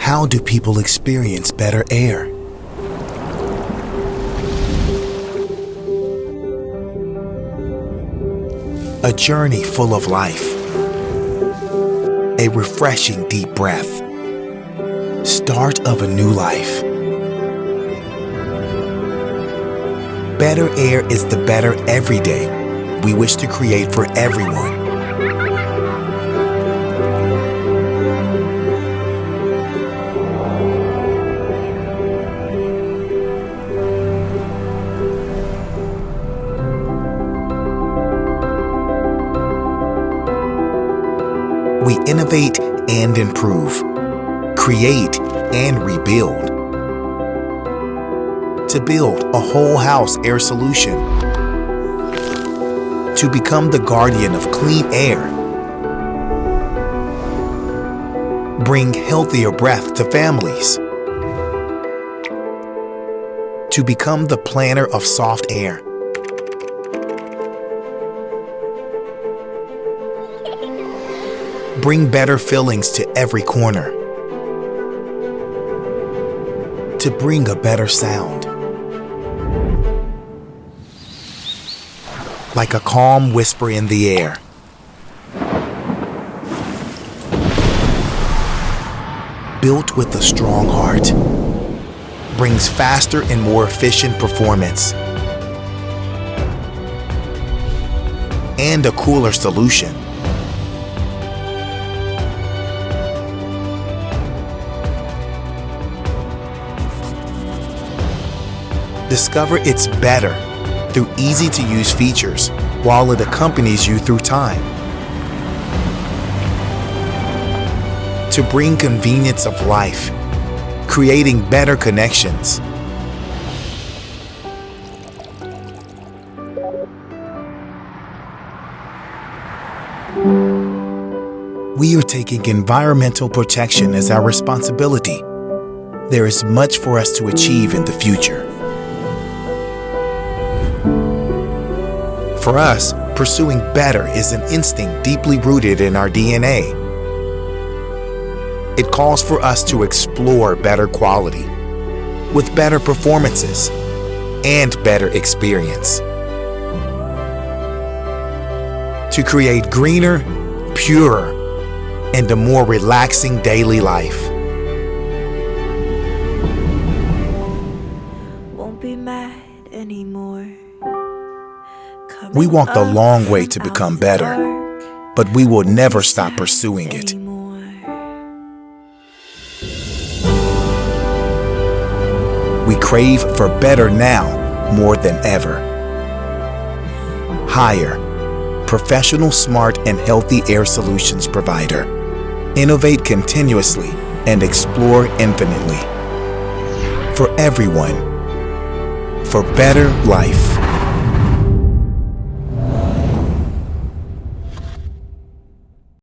How do people experience better air? A journey full of life. A refreshing deep breath. Start of a new life. Better air is the better every day we wish to create for everyone. We innovate and improve, create and rebuild. To build a whole house air solution. To become the guardian of clean air. Bring healthier breath to families. To become the planner of soft air. Bring better fillings to every corner. To bring a better sound. Like a calm whisper in the air. Built with a strong heart. Brings faster and more efficient performance. And a cooler solution. Discover it's better through easy-to-use features while it accompanies you through time. To bring convenience of life, creating better connections. We are taking environmental protection as our responsibility. There is much for us to achieve in the future. For us, pursuing better is an instinct deeply rooted in our DNA. It calls for us to explore better quality, with better performances, and better experience. To create greener, purer, and a more relaxing daily life. Won't be mad anymore. We walked a long way to become better, but we will never stop pursuing it. We crave for better now more than ever. Higher, professional, smart, and healthy air solutions provider. Innovate continuously and explore infinitely. For everyone, for better life.